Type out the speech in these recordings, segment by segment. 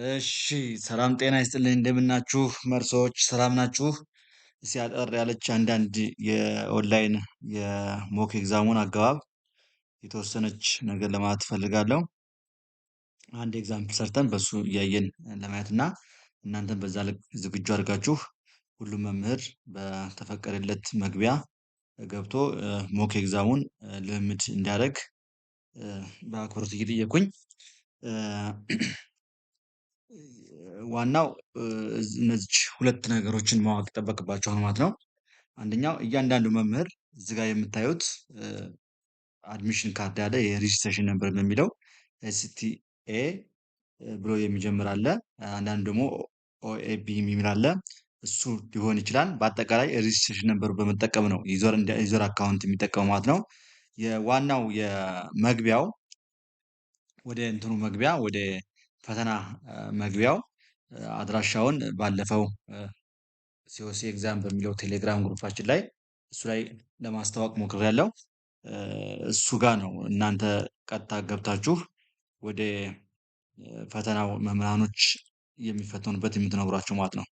እሺ ሰላም ጤና ይስጥልኝ እንደምናችሁ መርሶች ሰላም ናችሁ? እስኪ አጠር ያለች አንዳንድ የኦንላይን የሞክ ኤግዛሙን አገባብ የተወሰነች ነገር ለማለት እፈልጋለሁ። አንድ ኤግዛምፕል ሰርተን በሱ እያየን ለማየት እና እናንተም በዛ ልክ ዝግጁ አድርጋችሁ ሁሉም መምህር በተፈቀደለት መግቢያ ገብቶ ሞክ ኤግዛሙን ልምምድ እንዲያደርግ በአክብሮት እየጠየኩኝ ዋናው እነዚህ ሁለት ነገሮችን ማወቅ ይጠበቅባቸዋል ማለት ነው። አንደኛው እያንዳንዱ መምህር እዚህ ጋር የምታዩት አድሚሽን ካርድ ያለ የሬጂስትሬሽን ነምበር በሚለው ኤስቲኤ ብሎ የሚጀምር አለ። አንዳንዱ ደግሞ ኦኤቢ የሚል አለ። እሱ ሊሆን ይችላል። በአጠቃላይ ሬጂስትሬሽን ነምበሩ በመጠቀም ነው ዩዘር አካውንት የሚጠቀሙ ማለት ነው። የዋናው የመግቢያው ወደ እንትኑ መግቢያ ወደ ፈተና መግቢያው አድራሻውን ባለፈው ሲኦሲ ኤግዛም በሚለው ቴሌግራም ግሩፓችን ላይ እሱ ላይ ለማስተዋወቅ ሞክሬያለሁ። እሱ ጋር ነው እናንተ ቀጥታ ገብታችሁ ወደ ፈተናው መምህራኖች የሚፈተኑበት የምትነግሯቸው ማለት ነው።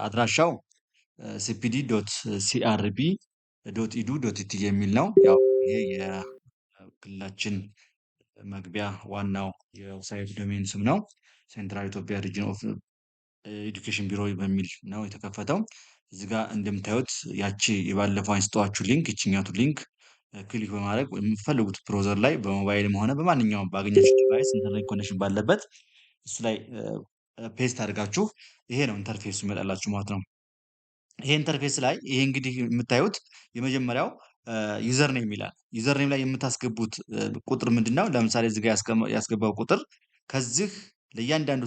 አድራሻው cpd.crb.edu.it የሚል ነው። ያው ይሄ የክልላችን መግቢያ ዋናው የዌብሳይት ዶሜን ስም ነው። ሴንትራል ኢትዮጵያ ሪጅን ኦፍ ኤዱኬሽን ቢሮ በሚል ነው የተከፈተው። እዚህ ጋር እንደምታዩት ያቺ የባለፈው አንስቷችሁ ሊንክ ይችኛቱ ሊንክ ክሊክ በማድረግ የምትፈልጉት ብሮዘር ላይ በሞባይልም ሆነ በማንኛውም ባገኛችሁ ዲቫይስ ኢንተርኔት ኮኔክሽን ባለበት እሱ ላይ ፔስት አድርጋችሁ ይሄ ነው ኢንተርፌሱ ይመጣላችሁ ማለት ነው። ይሄ ኢንተርፌስ ላይ ይሄ እንግዲህ የምታዩት የመጀመሪያው ዩዘር ኔም ይላል። ዩዘር ኔም ላይ የምታስገቡት ቁጥር ምንድነው? ለምሳሌ እዚህ ጋር ያስገባው ቁጥር ከዚህ ለእያንዳንዱ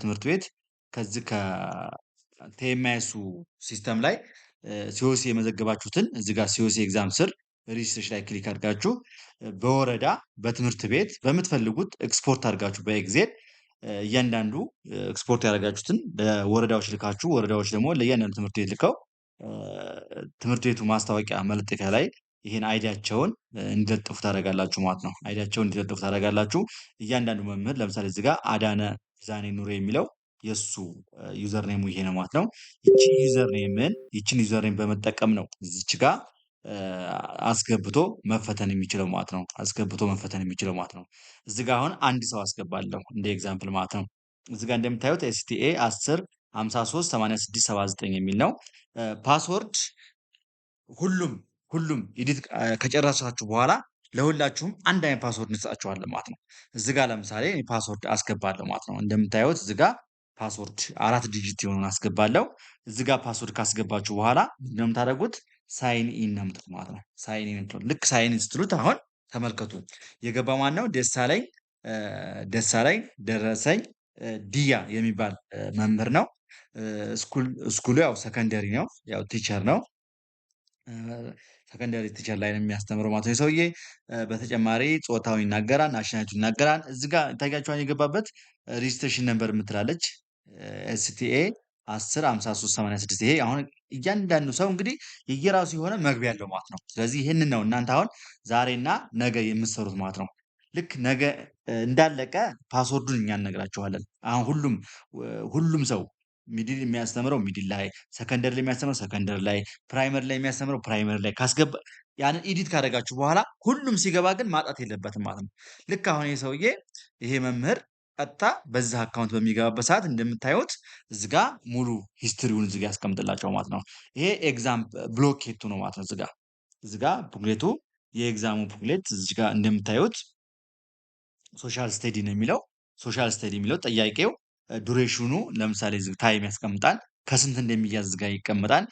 ትምህርት ቤት ከዚህ ከቴኤምኤሱ ሲስተም ላይ ሲኦሲ የመዘገባችሁትን እዚህ ጋር ሲኦሲ ኤግዛም ስር ሬጂስትሬሽን ላይ ክሊክ አድርጋችሁ በወረዳ በትምህርት ቤት በምትፈልጉት ኤክስፖርት አድርጋችሁ በኤግዜል እያንዳንዱ ኤክስፖርት ያደረጋችሁትን ለወረዳዎች ልካችሁ ወረዳዎች ደግሞ ለእያንዳንዱ ትምህርት ቤት ልከው ትምህርት ቤቱ ማስታወቂያ መለጠፊያ ላይ ይሄን አይዲያቸውን እንዲለጥፉ ታደርጋላችሁ ማለት ነው። አይዲያቸውን እንዲለጥፉ ታደርጋላችሁ። እያንዳንዱ መምህር ለምሳሌ እዚህ ጋር አዳነ ዛኔ ኑሮ የሚለው የሱ ዩዘር ኔሙ ይሄ ነው ማለት ነው። ይቺን ዩዘር ኔም በመጠቀም ነው እዚች ጋር አስገብቶ መፈተን የሚችለው ማለት ነው። እዚህ ጋር አሁን አንድ ሰው አስገባለሁ እንደ ኤግዛምፕል ማለት ነው። እዚህ ጋር እንደምታዩት ኤስቲኤ 10 53 86 79 የሚል ነው። ፓስወርድ ሁሉም ኤዲት ከጨረሳችሁ በኋላ ለሁላችሁም አንድ አይነት ፓስወርድ እንሰጣችኋለን ማለት ነው። እዚህ ጋር ለምሳሌ ፓስወርድ አስገባለሁ ማለት ነው። እንደምታዩት እዚህ ጋር ፓስወርድ 4 ዲጂት የሆነውን አስገባለሁ። እዚህ ጋር ፓስወርድ ካስገባችሁ በኋላ ምንድነው የምታደርጉት? ሳይን ኢን ነው የምትሉት ማለት ነው። ሳይን ኢን ልክ ሳይን ኢን ስትሉት አሁን ተመልከቱ የገባ ማን ነው? ደሳለኝ ደረሰኝ ዲያ የሚባል መምህር ነው። ስኩሉ ያው ሰከንደሪ ነው፣ ያው ቲቸር ነው። ሰከንደሪ ቲቸር ላይ ነው የሚያስተምረው ማለት ነው ሰውዬ። በተጨማሪ ጾታው ይናገራል፣ ናሽናሊቲ ይናገራል። እዚህ ጋር ታያችኋን የገባበት ሬጂስትሬሽን ነምበር የምትላለች ኤስቲኤ 10 53 86 ይሄ አሁን እያንዳንዱ ሰው እንግዲህ የየራሱ የሆነ መግቢያ ያለው ማለት ነው። ስለዚህ ይህንን ነው እናንተ አሁን ዛሬና ነገ የምትሰሩት ማለት ነው። ልክ ነገ እንዳለቀ ፓስወርዱን እኛ እነግራችኋለን። አሁን ሁሉም ሰው ሚድል የሚያስተምረው ሚድል ላይ፣ ሰከንደሪ ላይ የሚያስተምረው ሰከንደሪ ላይ፣ ፕራይመሪ ላይ የሚያስተምረው ፕራይመሪ ላይ ካስገባ ያንን ኤዲት ካደረጋችሁ በኋላ ሁሉም ሲገባ ግን ማጣት የለበትም ማለት ነው። ልክ አሁን ይሄ ሰውዬ ይሄ መምህር ቀጥታ በዛ አካውንት በሚገባበት ሰዓት እንደምታዩት እዚህ ጋር ሙሉ ሂስትሪውን እዚህ ጋር ያስቀምጥላቸው ማለት ነው። ይሄ ኤግዛም ብሎኬቱ ነው ማለት ነው። እዚህ ጋር ቡክሌቱ የኤግዛሙ ቡክሌት እዚህ ጋር እንደምታዩት ሶሻል ስተዲ ነው የሚለው። ሶሻል ስተዲ የሚለው ጥያቄው ዱሬሽኑ ለምሳሌ ታይም ያስቀምጣል። ከስንት እንደሚያዝ እዚህ ጋር ይቀመጣል።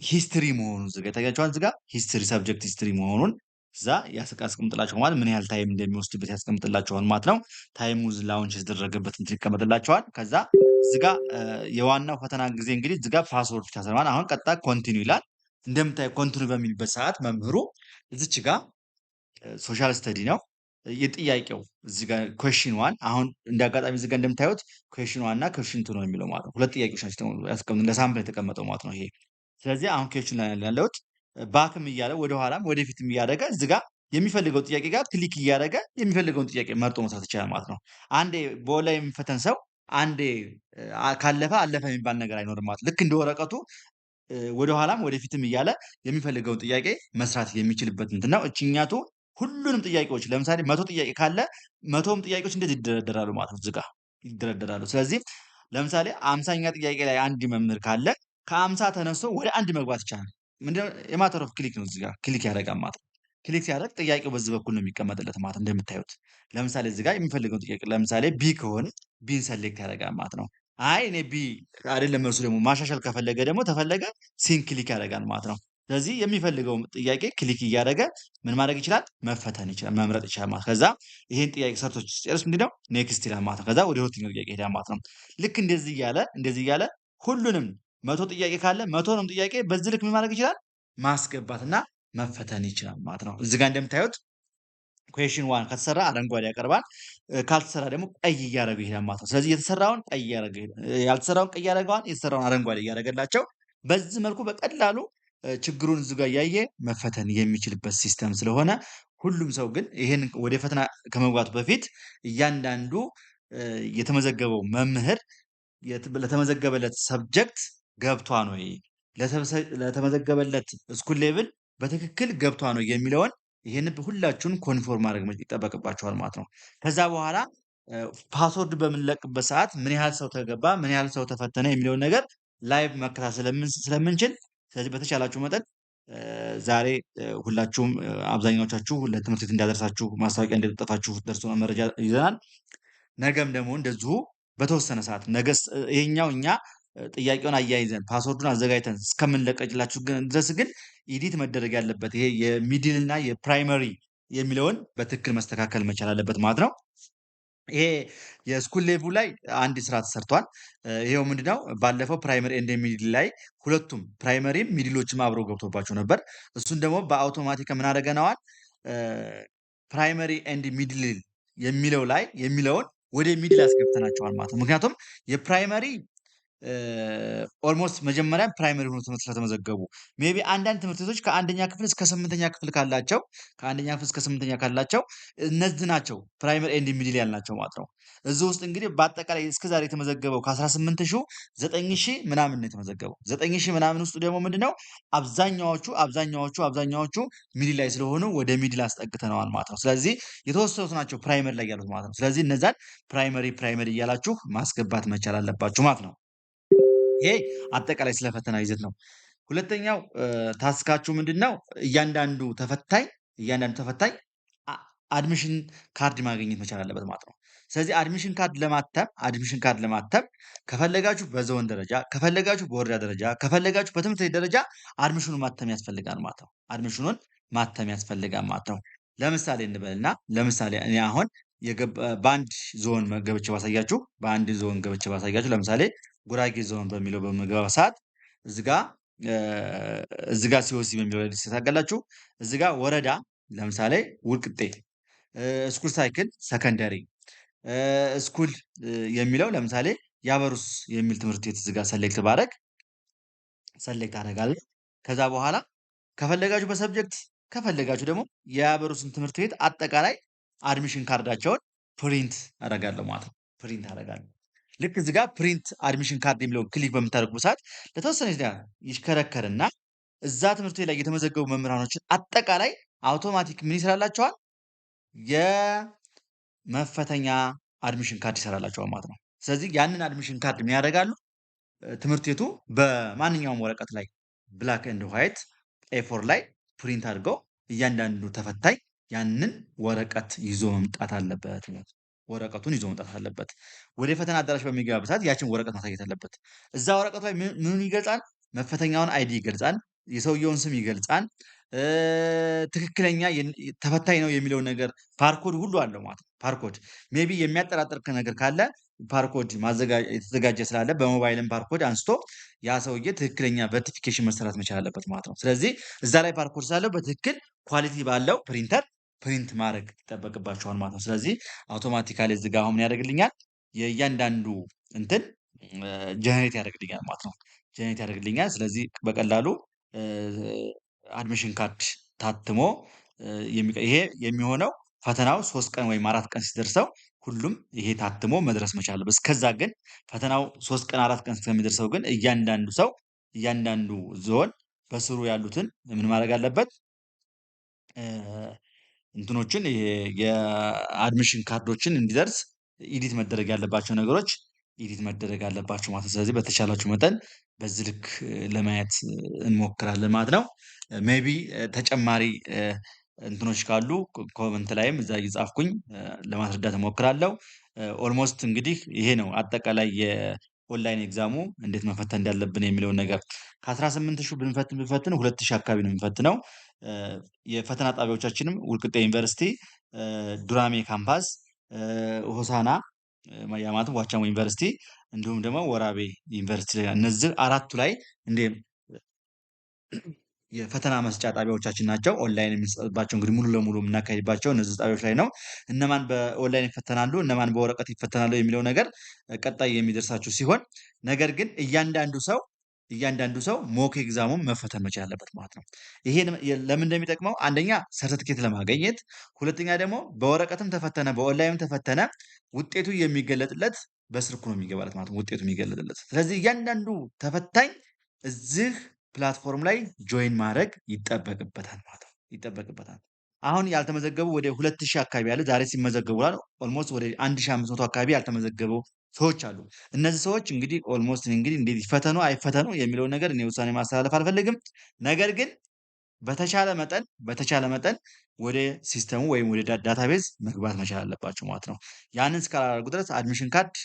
ሂስትሪ መሆኑን እዚህ ጋር ታያችኋል። እዚህ ጋር ሂስትሪ ሰብጀክት ሂስትሪ መሆኑን እዛ ያስቀምጥላቸዋል ማለት ምን ያህል ታይም እንደሚወስድበት ያስቀምጥላቸዋል ማለት ነው። ታይሙ ላውንች የተደረገበት እንትን ይቀመጥላቸዋል። ከዛ እዚህ ጋር የዋናው ፈተና ጊዜ እንግዲህ እዚህ ጋር ፓስወርድ ብቻ ስለማለት አሁን ቀጥታ ኮንቲኒው ይላል። እንደምታይ ኮንቲኒው በሚልበት ሰዓት መምህሩ እዚች ጋር ሶሻል ስተዲ ነው የጥያቄው እዚህ ጋር ኩዌሽን ዋን አሁን እንደ አጋጣሚ እዚህ ጋር እንደምታዩት ኩዌሽን ዋን እና ኩዌሽን ቱ ነው የሚለው ማለት ነው። ሁለት ጥያቄዎች ናቸው ያስቀምጡ ለሳምፕል የተቀመጠው ማለት ነው ይሄ። ስለዚህ አሁን ኩዌሽን ላይ ያለሁት ባክም እያለ ወደኋላም ወደፊትም እያደረገ እዚህ ጋር የሚፈልገው ጥያቄ ጋር ክሊክ እያደረገ የሚፈልገውን ጥያቄ መርጦ መስራት ይችላል ማለት ነው። አንዴ በኦንላይን የሚፈተን ሰው አንዴ ካለፈ አለፈ የሚባል ነገር አይኖርም ማለት ልክ እንደ ወረቀቱ ወደኋላም ወደፊትም እያለ የሚፈልገውን ጥያቄ መስራት የሚችልበት እንትን ነው። እችኛቱ ሁሉንም ጥያቄዎች ለምሳሌ 100 ጥያቄ ካለ 100ም ጥያቄዎች እንደዚህ ይደረደራሉ ማለት ነው። እዚህ ጋር ይደረደራሉ። ስለዚህ ለምሳሌ 50ኛ ጥያቄ ላይ አንድ መምህር ካለ ከ50 ተነስቶ ወደ አንድ መግባት ይቻላል። ምንድነው የማተር ኦፍ ክሊክ ነው። እዚህ ጋር ክሊክ ያደርጋል ማለት ነው። ክሊክ ሲያደርግ ጥያቄው በዚህ በኩል ነው የሚቀመጥለት ማለት ነው። እንደምታዩት ለምሳሌ እዚህ ጋር የሚፈልገውን ጥያቄ ለምሳሌ ቢ ከሆነ ቢን ሰሌክት ያደርጋል ማለት ነው። አይ እኔ ቢ አይደለም እርሱ ደግሞ ማሻሻል ከፈለገ ደግሞ ተፈለገ ሲን ክሊክ ያደርጋል ማለት ነው። ስለዚህ የሚፈልገው ጥያቄ ክሊክ እያደረገ ምን ማድረግ ይችላል? መፈተን ይችላል፣ መምረጥ ይችላል ማለት ከዛ ይሄን ጥያቄ ሰርቶ ሲጨርስ ምንድነው ኔክስት ይላል ማለት ነው። ከዛ ወደ ሁለተኛው ጥያቄ ይሄዳል ማለት ነው። ልክ እንደዚህ እያለ ሁሉንም 100 ጥያቄ ካለ 100ንም ጥያቄ በዚህ ልክ ምን ማድረግ ይችላል? ማስገባትና መፈተን ይችላል ማለት ነው። እዚህ ጋር እንደምታዩት ኩዌሽን 1 ከተሰራ አረንጓዴ ያቀርባል፣ ካልተሰራ ደግሞ ቀይ እያደረገ ይሄዳል ማለት ነው። ስለዚህ የተሰራውን ቀይ እያደረገ ያልተሰራውን ቀይ ያደረገዋል፣ የተሰራውን አረንጓዴ እያደረገላቸው በዚህ መልኩ በቀላሉ ችግሩን እዚህ ጋር እያየ መፈተን የሚችልበት ሲስተም ስለሆነ ሁሉም ሰው ግን ይሄን ወደ ፈተና ከመግባቱ በፊት እያንዳንዱ የተመዘገበው መምህር ለተመዘገበለት ሰብጀክት ገብቷል ወይ፣ ለተመዘገበለት ስኩል ሌቭል በትክክል ገብቷል ነው የሚለውን ይሄንን ሁላችሁን ኮንፎርም ማድረግ ይጠበቅባችኋል ማለት ነው። ከዛ በኋላ ፓስወርድ በምንለቅበት ሰዓት ምን ያህል ሰው ተገባ፣ ምን ያህል ሰው ተፈተነ የሚለውን ነገር ላይቭ መከታተል ስለምንችል ስለዚህ በተቻላችሁ መጠን ዛሬ ሁላችሁም አብዛኛዎቻችሁ ለትምህርት ቤት እንዳደርሳችሁ ማስታወቂያ እንደተጠፋችሁ ደርሶ መረጃ ይዘናል። ነገም ደግሞ እንደዚሁ በተወሰነ ሰዓት ነገ ይሄኛው እኛ ጥያቄውን አያይዘን ፓስወርዱን አዘጋጅተን እስከምንለቀቅላችሁ ድረስ ግን ኢዲት መደረግ ያለበት ይሄ የሚድል እና የፕራይመሪ የሚለውን በትክክል መስተካከል መቻል አለበት ማለት ነው። ይሄ የስኩል ሌቭሉ ላይ አንድ ስራ ተሰርቷል። ይሄው ምንድነው ባለፈው ፕራይመሪ ኤንድ ሚድል ላይ ሁለቱም ፕራይመሪም ሚድሎችም አብረው ገብቶባቸው ነበር። እሱን ደግሞ በአውቶማቲክ ምን አደረገነዋል? ፕራይመሪ ኤንድ ሚድል የሚለው ላይ የሚለውን ወደ ሚድል አስገብተናቸዋል ማለት ነው። ምክንያቱም የፕራይመሪ ኦልሞስት መጀመሪያ ፕራይመሪ ሆኖ ትምህርት ስለተመዘገቡ ሜይ ቢ አንዳንድ ትምህርት ቤቶች ከአንደኛ ክፍል እስከ 8ኛ ክፍል ካላቸው እነዚህ ናቸው ፕራይመሪ ኤንድ ሚድል ያልናቸው ማለት ነው። እዚህ ውስጥ እንግዲህ በአጠቃላይ እስከዛሬ የተመዘገበው ከ18 ሺህ 9 ሺህ ምናምን ነው የተመዘገበው። 9 ሺህ ምናምን ውስጥ ደግሞ ምንድነው አብዛኛዎቹ ሚድል ላይ ስለሆኑ ወደ ሚድል አስጠግተነዋል ማለት ነው። ስለዚህ የተወሰኑት ናቸው ፕራይመሪ ላይ ያሉት ማለት ነው። ስለዚህ እነዛን ፕራይመሪ እያላችሁ ማስገባት መቻል አለባችሁ ማለት ነው። ይሄ አጠቃላይ ስለ ፈተና ይዘት ነው። ሁለተኛው ታስካችሁ ምንድነው? እያንዳንዱ ተፈታኝ አድሚሽን ካርድ ማግኘት መቻል አለበት ማለት ነው። ስለዚህ አድሚሽን ካርድ ለማተም ከፈለጋችሁ በዞን ደረጃ፣ ከፈለጋችሁ በወረዳ ደረጃ፣ ከፈለጋችሁ በትምህርት ቤት ደረጃ አድሚሽኑን ማተም ያስፈልጋል ማለት ነው። ለምሳሌ እንበልና እኔ አሁን በአንድ ዞን ገብቼ ባሳያችሁ ለምሳሌ ጉራጌ ዞን በሚለው በምገባ ሰዓት እዚጋ ሲኦሲ በሚለው ላይ ታገላችሁ። እዚጋ ወረዳ ለምሳሌ ውልቅጤ ስኩል ሳይክል ሰከንደሪ ስኩል የሚለው ለምሳሌ ያበሩስ የሚል ትምህርት ቤት እዚጋ ሰሌክት አደርጋለሁ። ከዛ በኋላ ከፈለጋችሁ በሰብጀክት ከፈለጋችሁ ደግሞ የያበሩስን ትምህርት ቤት አጠቃላይ አድሚሽን ካርዳቸውን ፕሪንት አደርጋለሁ ማለት ነው። ልክ እዚህ ጋር ፕሪንት አድሚሽን ካርድ የሚለውን ክሊክ በምታደርጉ ሰዓት ለተወሰነ ጊዜ ይሽከረከርና እዛ ትምህርት ቤት ላይ የተመዘገቡ መምህራኖችን አጠቃላይ አውቶማቲክ ምን ይሰራላቸዋል? የመፈተኛ አድሚሽን ካርድ ይሰራላቸዋል ማለት ነው። ስለዚህ ያንን አድሚሽን ካርድ ምን ያደርጋሉ? ትምህርት ቤቱ በማንኛውም ወረቀት ላይ ብላክ ኤንድ ዋይት ኤ4 ላይ ፕሪንት አድርገው እያንዳንዱ ተፈታኝ ያንን ወረቀት ይዞ መምጣት አለበት። ወረቀቱን ይዞ መምጣት አለበት። ወደ ፈተና አዳራሽ በሚገባበት ሰዓት ያችን ወረቀት ማሳየት አለበት። እዛ ወረቀቱ ላይ ምን ይገልጻል? መፈተኛውን አይዲ ይገልጻል፣ የሰውየውን ስም ይገልጻል፣ ትክክለኛ ተፈታኝ ነው የሚለውን ነገር ፓርኮድ ሁሉ አለው ማለት ነው። ፓርኮድ ሜቢ የሚያጠራጥር ነገር ካለ ፓርኮድ የተዘጋጀ ስላለ በሞባይልም ፓርኮድ አንስቶ ያ ሰውዬ ትክክለኛ ቨርቲፊኬሽን መሰራት መቻል አለበት ማለት ነው። ስለዚህ እዛ ላይ ፓርኮድ ስላለው በትክክል ኳሊቲ ባለው ፕሪንተር ፕሪንት ማድረግ ይጠበቅባቸዋል ማለት ነው። ስለዚህ አውቶማቲካሊ እዚህ ጋር አሁን ምን ያደርግልኛል? የእያንዳንዱ እንትን ጀነሬት ያደርግልኛል ማለት ነው። ስለዚህ በቀላሉ አድሚሽን ካርድ ታትሞ ይሄ የሚሆነው ፈተናው 3 ቀን ወይም 4 ቀን ሲደርሰው ሁሉም ይሄ ታትሞ መድረስ መቻል አለበት። እስከዛ ግን ፈተናው 3 ቀን 4 ቀን እስከሚደርሰው ግን እያንዳንዱ ሰው እያንዳንዱ ዞን በስሩ ያሉትን ምን ማድረግ አለበት? እንትኖችን ይሄ የአድሚሽን ካርዶችን እንዲደርስ ኢዲት መደረግ ያለባቸው ነገሮች ኢዲት መደረግ አለባቸው ማለት ነው። ስለዚህ በተቻላችሁ መጠን በዚህ ልክ ለማየት እንሞክራለን ማለት ነው። ሜቢ ተጨማሪ እንትኖች ካሉ ኮመንት ላይም እዛ እየጻፍኩኝ ለማስረዳት እሞክራለሁ። ኦልሞስት እንግዲህ ይሄ ነው አጠቃላይ የኦንላይን ኤግዛሙ እንዴት መፈተን እንዳለብን የሚለውን ነገር ከ18 ሺህ ብንፈትን 2 ሺህ አካባቢ ነው የምንፈትነው። የፈተና ጣቢያዎቻችንም ውልቅጤ ዩኒቨርሲቲ፣ ዱራሜ ካምፓስ፣ ሆሳና ያማለት ዋቻሞ ዩኒቨርሲቲ እንዲሁም ደግሞ ወራቤ ዩኒቨርሲቲ እነዚህ አራቱ ላይ እንደ የፈተና መስጫ ጣቢያዎቻችን ናቸው። ኦንላይን የሚሰጥባቸው እንግዲህ ሙሉ ለሙሉ የምናካሂድባቸው እነዚህ ጣቢያዎች ላይ ነው። እነማን በኦንላይን ይፈተናሉ፣ እነማን በወረቀት ይፈተናሉ የሚለው ነገር ቀጣይ የሚደርሳችሁ ሲሆን ነገር ግን እያንዳንዱ ሰው ሞክ ኤግዛሙን መፈተን መቻል አለበት ማለት ነው። ይሄ ለምን እንደሚጠቅመው አንደኛ ሰርተፊኬት ለማግኘት፣ ሁለተኛ ደግሞ በወረቀትም ተፈተነ በኦንላይንም ተፈተነ ውጤቱ የሚገለጥለት በስልኩ ነው የሚገባለት ማለት ነው። ውጤቱ የሚገለጥለት ስለዚህ እያንዳንዱ ተፈታኝ እዚህ ፕላትፎርም ላይ ጆይን ማድረግ ይጠበቅበታል ማለት ነው። ይጠበቅበታል። አሁን ያልተመዘገቡ ወደ 2000 አካባቢ ያለ ዛሬ ሲመዘገቡ ኦልሞስት ወደ 1500 አካባቢ ያልተመዘገቡ ሰዎች አሉ። እነዚህ ሰዎች እንግዲህ ኦልሞስት እንግዲህ እንዴት ይፈተኑ አይፈተኑ የሚለውን ነገር እኔ ውሳኔ ማስተላለፍ አልፈልግም። ነገር ግን በተቻለ መጠን ወደ ሲስተሙ ወይም ወደ ዳታቤዝ መግባት መቻል አለባቸው ማለት ነው። ያንን እስካላደረጉ ድረስ አድሚሽን ካርድ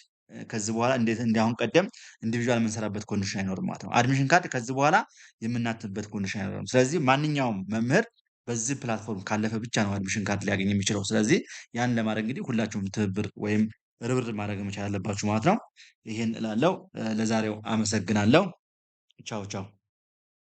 ከዚህ በኋላ እንዴት እንዳሁን ቀደም ኢንዲቪጁዋል የምንሰራበት ኮንዲሽን አይኖርም ማለት ነው። አድሚሽን ካርድ ከዚህ በኋላ የምናትምበት ኮንዲሽን አይኖርም። ስለዚህ ማንኛውም መምህር በዚህ ፕላትፎርም ካለፈ ብቻ ነው አድሚሽን ካርድ ሊያገኝ የሚችለው። ስለዚህ ያንን ለማድረግ እንግዲህ ሁላችሁም ትብብር ወይም ርብርብ ማድረግ መቻል አለባችሁ ማለት ነው። ይሄን እላለሁ። ለዛሬው አመሰግናለሁ። ቻው ቻው።